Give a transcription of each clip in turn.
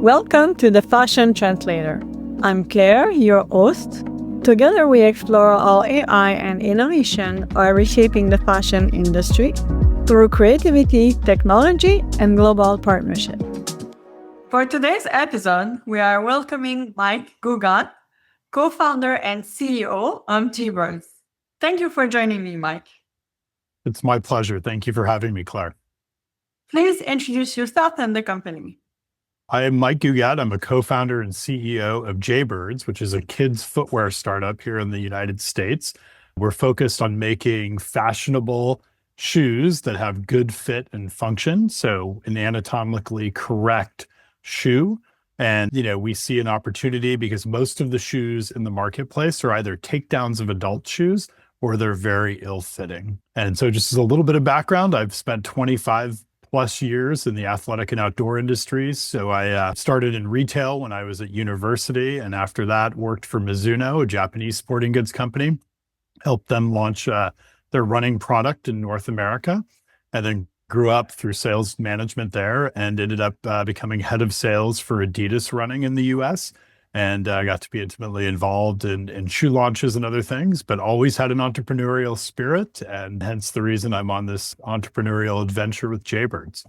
Welcome to the Fashion Translator. I'm Claire, your host. Together we explore how AI and innovation are reshaping the fashion industry through creativity, technology, and global partnership. For today's episode, we are welcoming Mike Gugat, co-founder and CEO of jbrds. Thank you for joining me, Mike. It's my pleasure. Thank you for having me, Claire. Please introduce yourself and the company. I am Mike Gugat. I'm a co-founder and CEO of jbrds, which is a kids footwear startup here in the United States. We're focused on making fashionable shoes that have good fit and function. So an anatomically correct shoe. And, we see an opportunity because most of the shoes in the marketplace are either takedowns of adult shoes or they're very ill-fitting. And so just as a little bit of background, I've spent 25 plus years in the athletic and outdoor industries. So I started in retail when I was at university, and after that worked for Mizuno, a Japanese sporting goods company, helped them launch their running product in North America, and then grew up through sales management there and ended up becoming head of sales for Adidas running in the US. And I got to be intimately involved in shoe launches and other things, but always had an entrepreneurial spirit, and hence the reason I'm on this entrepreneurial adventure with jbrds.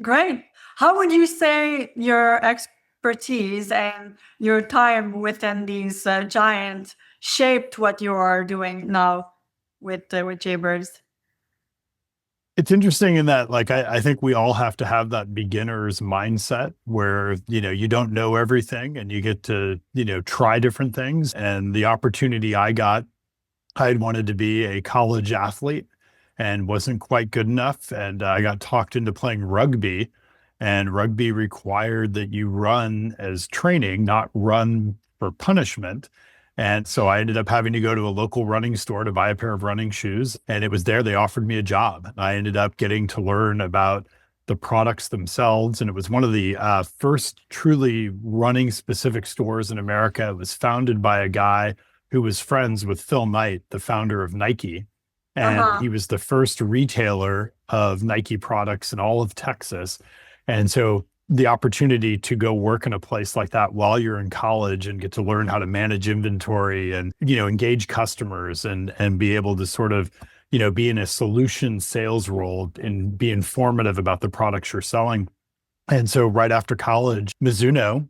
Great. How would you say your expertise and your time within these giants shaped what you are doing now with jbrds? It's interesting in that, I think we all have to have that beginner's mindset where, you don't know everything and you get to, try different things. And the opportunity I got, I had wanted to be a college athlete and wasn't quite good enough. And I got talked into playing rugby, and rugby required that you run as training, not run for punishment. And so I ended up having to go to a local running store to buy a pair of running shoes. And it was there they offered me a job. I ended up getting to learn about the products themselves. And it was one of the first truly running specific stores in America. It was founded by a guy who was friends with Phil Knight, the founder of Nike. And he was the first retailer of Nike products in all of Texas. And so the opportunity to go work in a place like that while you're in college and get to learn how to manage inventory and, engage customers and be able to sort of, be in a solution sales role and be informative about the products you're selling. And so right after college, Mizuno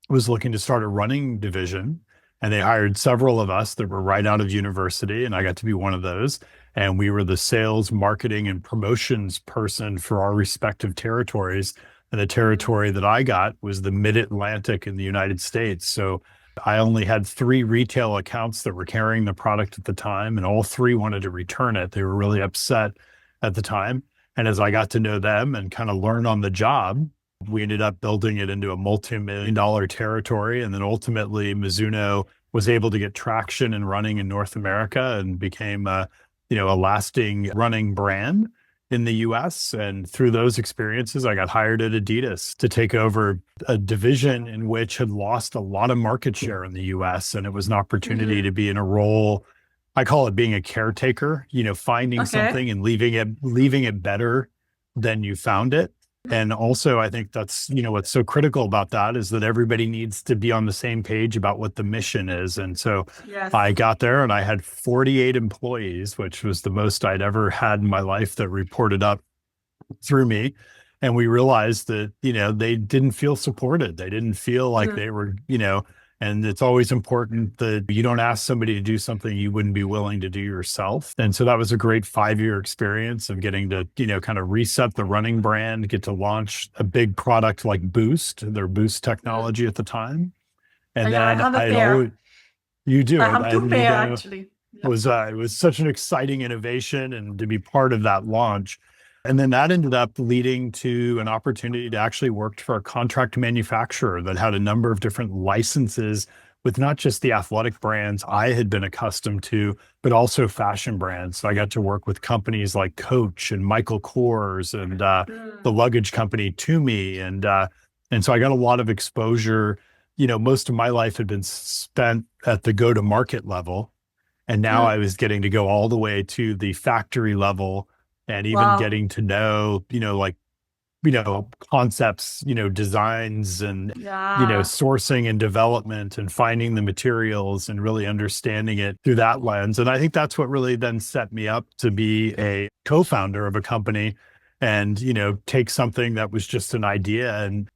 was looking to start a running division, and they hired several of us that were right out of university, and I got to be one of those. And we were the sales, marketing, and promotions person for our respective territories. And the territory that I got was the Mid-Atlantic in the United States. So I only had 3 retail accounts that were carrying the product at the time, and all 3 wanted to return it. They were really upset at the time. And as I got to know them and kind of learn on the job, we ended up building it into a multi-million-dollar territory. And then ultimately Mizuno was able to get traction in running in North America and became a lasting running brand in the US. And through those experiences, I got hired at Adidas to take over a division in which had lost a lot of market share in the US. And it was an opportunity to be in a role, I call it being a caretaker, finding something and leaving it better than you found it. And also, I think that's, what's so critical about that is that everybody needs to be on the same page about what the mission is. And so I got there and I had 48 employees, which was the most I'd ever had in my life that reported up through me. And we realized that, they didn't feel supported. They didn't feel like they were, and it's always important that you don't ask somebody to do something you wouldn't be willing to do yourself. And so that was a great 5-year experience of getting to, kind of reset the running brand, get to launch a big product like Boost, their Boost technology at the time. And then I have a pair. You do. I have 2 pair actually. It was such an exciting innovation, and to be part of that launch. And then that ended up leading to an opportunity to actually work for a contract manufacturer that had a number of different licenses with not just the athletic brands I had been accustomed to, but also fashion brands. So I got to work with companies like Coach and Michael Kors and the luggage company Tumi. And so I got a lot of exposure. Most of my life had been spent at the go-to-market level. And now I was getting to go all the way to the factory level and even getting to know, concepts, designs and, Yeah. sourcing and development and finding the materials and really understanding it through that lens. And I think that's what really then set me up to be a co-founder of a company and, take something that was just an idea and,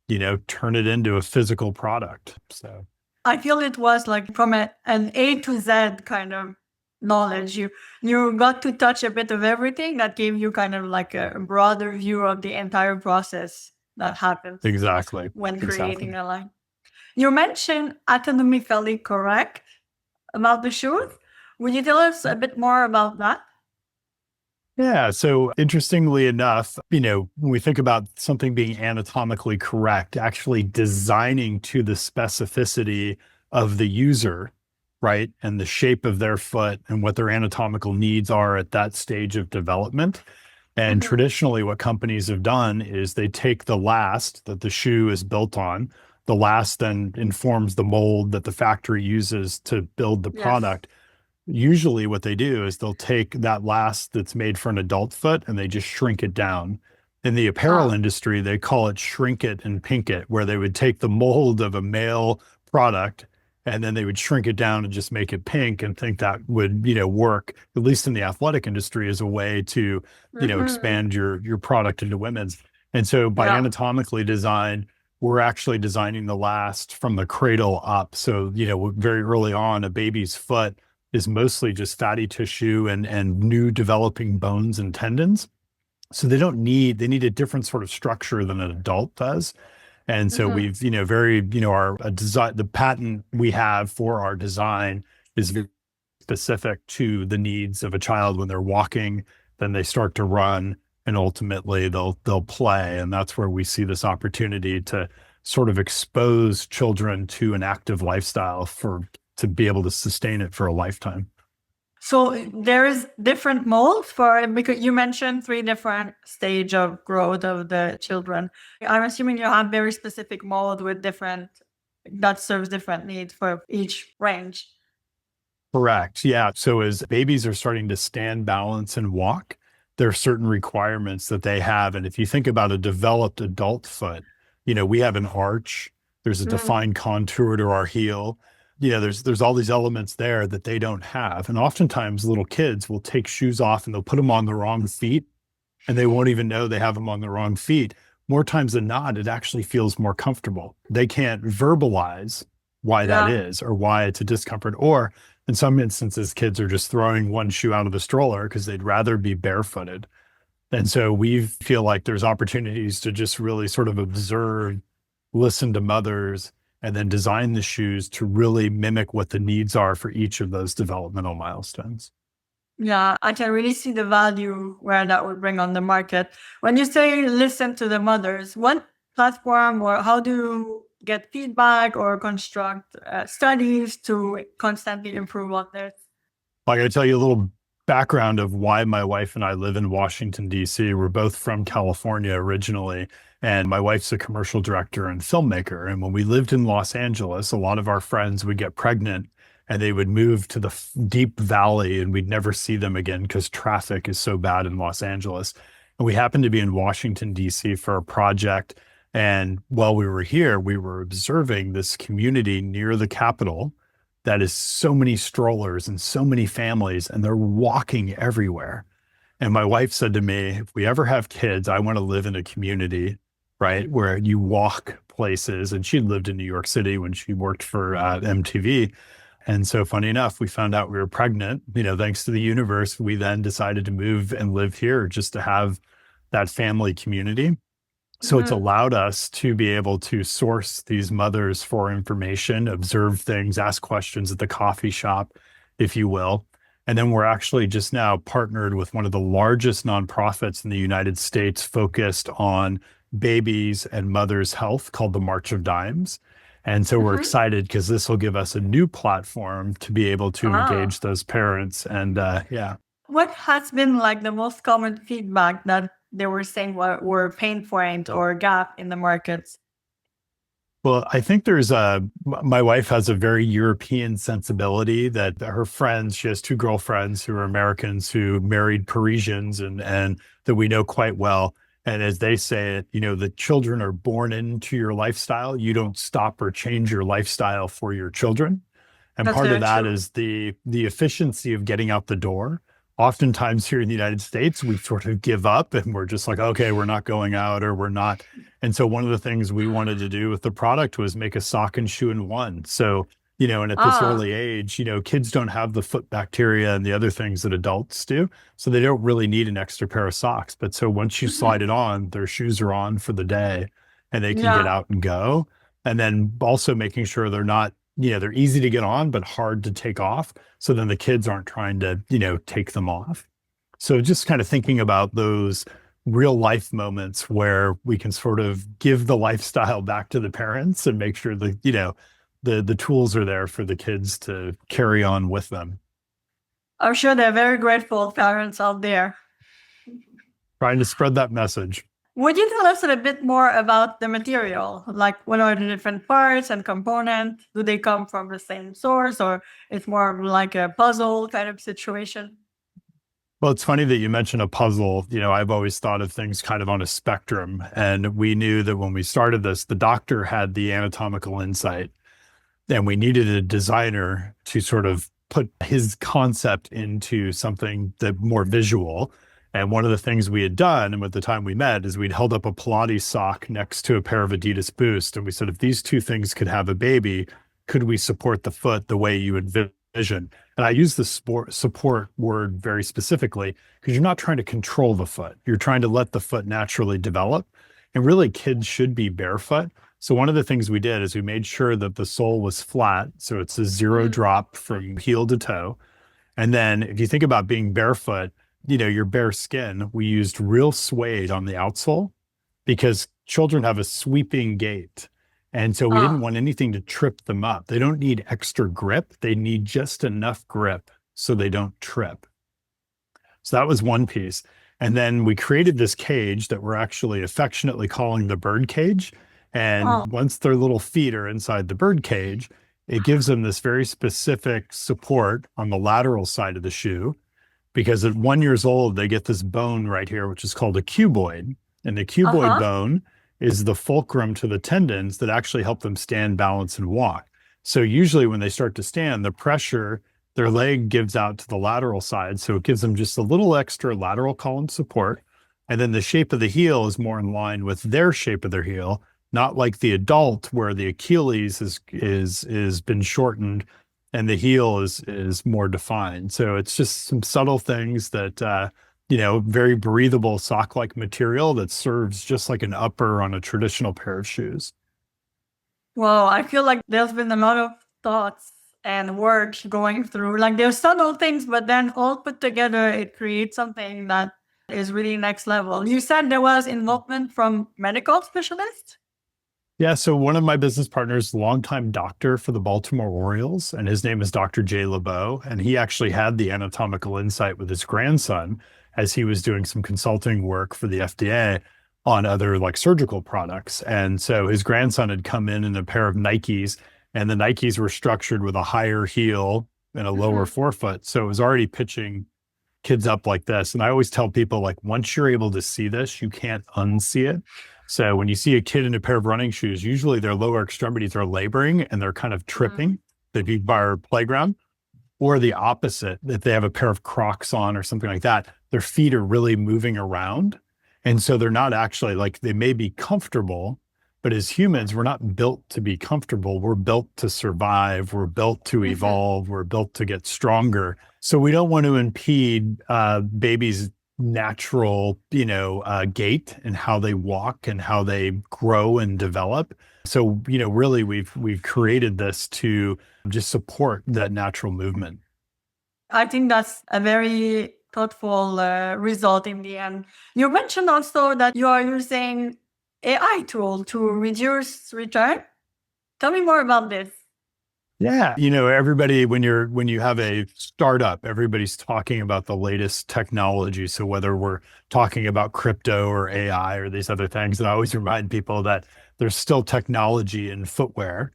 turn it into a physical product. So. I feel it was like from an A to Z kind of knowledge. You got to touch a bit of everything that gave you kind of like a broader view of the entire process that happens Exactly. when creating Exactly. a line. You mentioned anatomically correct about the shoes. Would you tell us a bit more about that? Yeah. So interestingly enough, when we think about something being anatomically correct, actually designing to the specificity of the user, right? And the shape of their foot and what their anatomical needs are at that stage of development. And Mhm. traditionally, what companies have done is they take the last that the shoe is built on. The last then informs the mold that the factory uses to build the Yes. product. Usually what they do is they'll take that last that's made for an adult foot and they just shrink it down. In the apparel Ah. industry, they call it shrink it and pink it, where they would take the mold of a male product and then they would shrink it down and just make it pink and think that would, work, at least in the athletic industry, as a way to, Mhm. expand your product into women's. And so by Yeah. anatomically design, we're actually designing the last from the cradle up. So, very early on, a baby's foot is mostly just fatty tissue and new developing bones and tendons. So they need a different sort of structure than an adult does. And so Mhm. we've, very, our design, the patent we have for our design is very specific to the needs of a child when they're walking, then they start to run, and ultimately they'll play. And that's where we see this opportunity to sort of expose children to an active lifestyle to be able to sustain it for a lifetime. So there is different molds for because you mentioned three different stage of growth of the children. I'm assuming you have very specific mold with different that serves different needs for each range. Correct. Yeah. So as babies are starting to stand, balance, and walk, there are certain requirements that they have. And if you think about a developed adult foot, we have an arch, there's a Mm. defined contour to our heel. There's all these elements there that they don't have. And oftentimes little kids will take shoes off and they'll put them on the wrong feet and they won't even know they have them on the wrong feet. More times than not, it actually feels more comfortable. They can't verbalize why that Yeah. is or why it's a discomfort. Or in some instances, kids are just throwing one shoe out of the stroller because they'd rather be barefooted. And so we feel like there's opportunities to just really sort of observe, listen to mothers, and then design the shoes to really mimic what the needs are for each of those developmental milestones. Yeah, I can really see the value where that would bring on the market. When you say listen to the mothers, what platform or how do you get feedback or construct studies to constantly improve on this? I got to tell you a little background of why my wife and I live in Washington, D.C. We're both from California originally, and my wife's a commercial director and filmmaker. And when we lived in Los Angeles, a lot of our friends would get pregnant and they would move to the deep valley and we'd never see them again because traffic is so bad in Los Angeles. And we happened to be in Washington, D.C. for a project. And while we were here, we were observing this community near the Capitol that is so many strollers and so many families, and they're walking everywhere. And my wife said to me, if we ever have kids, I want to live in a community, right, where you walk places. And she lived in New York City when she worked for MTV. And so, funny enough, we found out we were pregnant. Thanks to the universe, we then decided to move and live here just to have that family community. So it's Mhm. allowed us to be able to source these mothers for information, observe things, ask questions at the coffee shop, if you will. And then we're actually just now partnered with one of the largest nonprofits in the United States focused on babies and mothers' health called the March of Dimes. And so we're Mhm. excited because this will give us a new platform to be able to Ah. engage those parents. And yeah. What has been like the most common feedback that they were saying were pain point or gap in the markets? Well, I think my wife has a very European sensibility that her friends, she has two girlfriends who are Americans who married Parisians and that we know quite well. And as they say it, the children are born into your lifestyle. You don't stop or change your lifestyle for your children. And That's part of very that true. is the efficiency of getting out the door. Oftentimes here in the United States, we sort of give up and we're just like, okay, we're not going out or we're not. And so one of the things we wanted to do with the product was make a sock and shoe in one. So, and at this Ah, early age, kids don't have the foot bacteria and the other things that adults do. So they don't really need an extra pair of socks. But so once you slide it on, their shoes are on for the day and they can get yeah. out and go. And then also making sure they're not, they're easy to get on, but hard to take off. So then the kids aren't trying to, take them off. So just kind of thinking about those real life moments where we can sort of give the lifestyle back to the parents and make sure that, the tools are there for the kids to carry on with them. I'm sure they're very grateful parents out there. Trying to spread that message. Would you tell us a bit more about the material? Like, what are the different parts and components? Do they come from the same source, or it's more of like a puzzle kind of situation? Well, it's funny that you mentioned a puzzle. I've always thought of things kind of on a spectrum. And we knew that when we started this, the doctor had the anatomical insight, and we needed a designer to sort of put his concept into something that more visual. And one of the things we had done, and at the time we met, is we'd held up a Pilates sock next to a pair of Adidas Boost. And we said, if these two things could have a baby, could we support the foot the way you envision? And I use the support word very specifically because you're not trying to control the foot. You're trying to let the foot naturally develop. And really, kids should be barefoot. So one of the things we did is we made sure that the sole was flat. So it's a zero Mhm. drop from heel to toe. And then if you think about being barefoot, your bare skin, we used real suede on the outsole because children have a sweeping gait. And so we didn't Ah, want anything to trip them up. They don't need extra grip. They need just enough grip so they don't trip. So that was one piece. And then we created this cage that we're actually affectionately calling the bird cage. And oh, once their little feet are inside the bird cage, it gives them this very specific support on the lateral side of the shoe. Because at 1 year old, they get this bone right here, which is called a cuboid. And the cuboid uh-huh. bone is the fulcrum to the tendons that actually help them stand, balance, and walk. So usually when they start to stand, the pressure their leg gives out to the lateral side. So it gives them just a little extra lateral column support. And then the shape of the heel is more in line with their shape of their heel, not like the adult where the Achilles is been shortened and the heel is more defined. So it's just some subtle things that very breathable sock-like material that serves just like an upper on a traditional pair of shoes. Well, I feel like there's been a lot of thoughts and work going through. Like, there's subtle things, but then all put together, it creates something that is really next level. You said there was involvement from medical specialists? Yeah, so one of my business partners, longtime doctor for the Baltimore Orioles, and his name is Dr. Jay LeBeau, and he actually had the anatomical insight with his grandson as he was doing some consulting work for the FDA on other like surgical products. And so his grandson had come in a pair of Nikes, and the Nikes were structured with a higher heel and a lower Mhm. forefoot. So it was already pitching kids up like this. And I always tell people, like, once you're able to see this, you can't unsee it. So when you see a kid in a pair of running shoes, usually their lower extremities are laboring and they're kind of Mhm. tripping. They'd be by our playground, or the opposite, if they have a pair of Crocs on or something like that, their feet are really moving around. And so they're not actually like, they may be comfortable, but as humans, we're not built to be comfortable. We're built to survive. We're built to Mhm. evolve. We're built to get stronger. So we don't want to impede babies' natural, gait and how they walk and how they grow and develop. So, really, we've created this to just support that natural movement. I think that's a very thoughtful result in the end. You mentioned also that you are using AI tool to reduce return. Tell me more about this. Yeah. Everybody, when you have a startup, everybody's talking about the latest technology. So whether we're talking about crypto or AI or these other things, and I always remind people that there's still technology in footwear.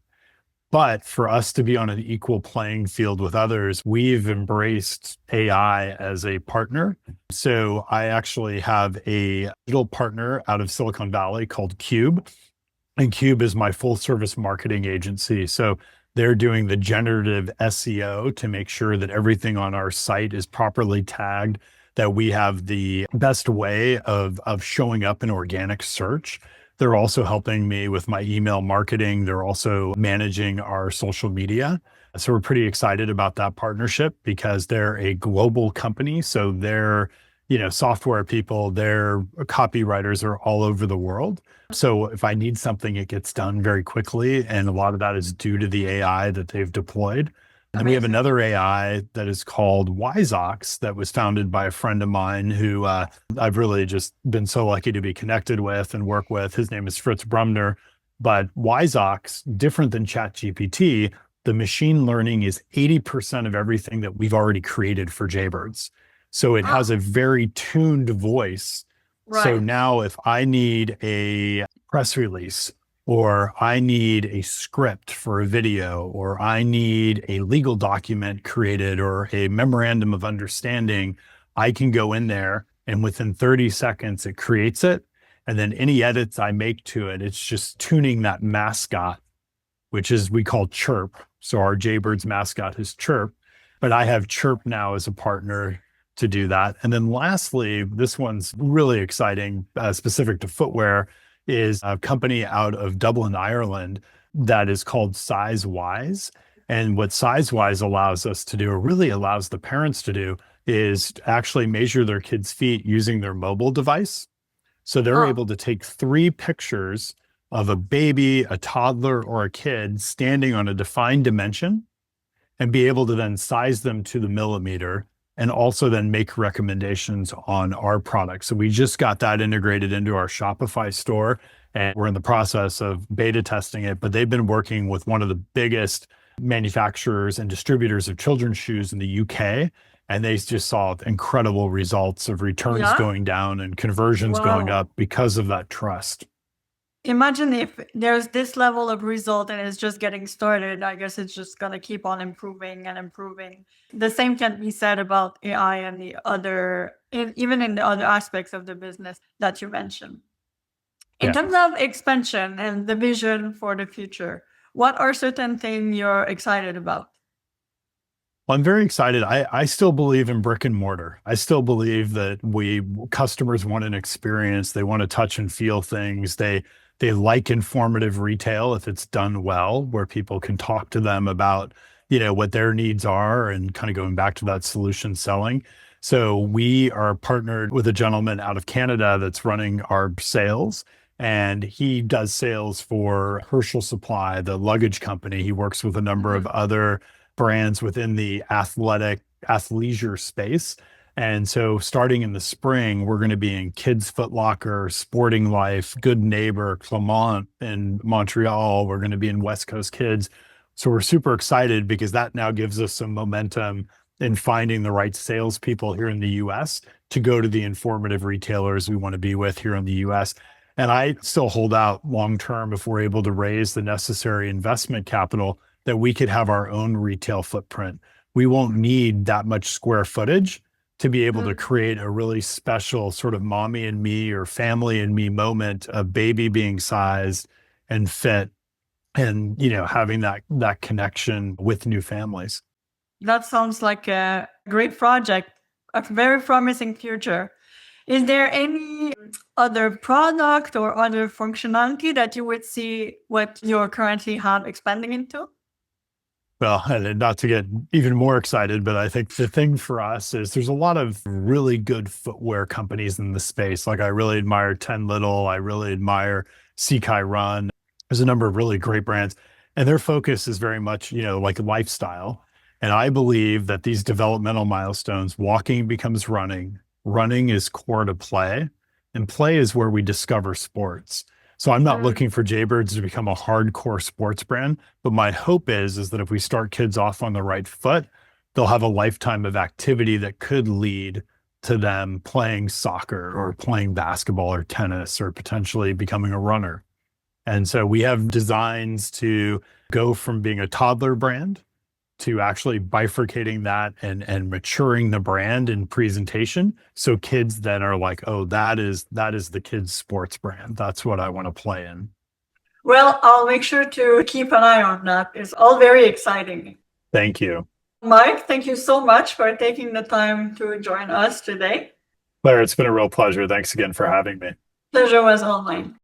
But for us to be on an equal playing field with others, we've embraced AI as a partner. So I actually have a digital partner out of Silicon Valley called Cube. And Cube is my full service marketing agency. So they're doing the generative SEO to make sure that everything on our site is properly tagged, that we have the best way of showing up in organic search. They're also helping me with my email marketing. They're also managing our social media. So we're pretty excited about that partnership because they're a global company. So they're, software people, their copywriters are all over the world. So if I need something, it gets done very quickly. And a lot of that is due to the AI that they've deployed. And then we have another AI that is called Wiseox that was founded by a friend of mine who I've really just been so lucky to be connected with and work with. His name is Fritz Brumner. But Wiseox, different than ChatGPT, the machine learning is 80% of everything that we've already created for Jaybirds. So it has a very tuned voice. Right. So now if I need a press release, or I need a script for a video, or I need a legal document created, or a memorandum of understanding, I can go in there and within 30 seconds, it creates it. And then any edits I make to it, it's just tuning that mascot, which is we call Chirp. So our Jaybirds mascot is Chirp, but I have Chirp now as a partner to do that. And then lastly, this one's really exciting, specific to footwear, is a company out of Dublin, Ireland, that is called SizeWise. And what SizeWise allows us to do, or really allows the parents to do, is actually measure their kids' feet using their mobile device. So they're able to take 3 pictures of a baby, a toddler, or a kid standing on a defined dimension and be able to then size them to the millimeter and also then make recommendations on our products. So we just got that integrated into our Shopify store, and we're in the process of beta testing it, but they've been working with one of the biggest manufacturers and distributors of children's shoes in the UK. And they just saw incredible results of returns going down and conversions going up because of that trust. Imagine if there's this level of result and it's just getting started. I guess it's just going to keep on improving and improving. The same can be said about AI and even in the other aspects of the business that you mentioned. In terms of expansion and the vision for the future, what are certain things you're excited about? Well, I'm very excited. I still believe in brick and mortar. I still believe that customers want an experience. They want to touch and feel things. They like informative retail if it's done well, where people can talk to them about, what their needs are, and kind of going back to that solution selling. So we are partnered with a gentleman out of Canada that's running our sales, and he does sales for Herschel Supply, the luggage company. He works with a number of other brands within the athleisure space. And so starting in the spring, we're going to be in Kids Foot Locker, Sporting Life, Good Neighbor, Clement in Montreal. We're going to be in West Coast Kids. So we're super excited because that now gives us some momentum in finding the right salespeople here in the US to go to the informative retailers we want to be with here in the US. And I still hold out long-term, if we're able to raise the necessary investment capital, that we could have our own retail footprint. We won't need that much square footage to be able to create a really special sort of mommy and me or family and me moment of baby being sized and fit and, having that connection with new families. That sounds like a great project, a very promising future. Is there any other product or other functionality that you would see what you currently have expanding into? Well, and not to get even more excited, but I think the thing for us is there's a lot of really good footwear companies in the space. Like I really admire 10 Little. I really admire Sekai Run. There's a number of really great brands, and their focus is very much, like lifestyle. And I believe that these developmental milestones, walking becomes running, running is core to play, and play is where we discover sports. So I'm not looking for Jaybirds to become a hardcore sports brand, but my hope is that if we start kids off on the right foot, they'll have a lifetime of activity that could lead to them playing soccer or playing basketball or tennis or potentially becoming a runner. And so we have designs to go from being a toddler brand to actually bifurcating that and maturing the brand and presentation. So kids then are like, oh, that is the kids sports brand. That's what I want to play in. Well, I'll make sure to keep an eye on that. It's all very exciting. Thank you. Mike, thank you so much for taking the time to join us today. Claire, it's been a real pleasure. Thanks again for having me. Pleasure was all mine.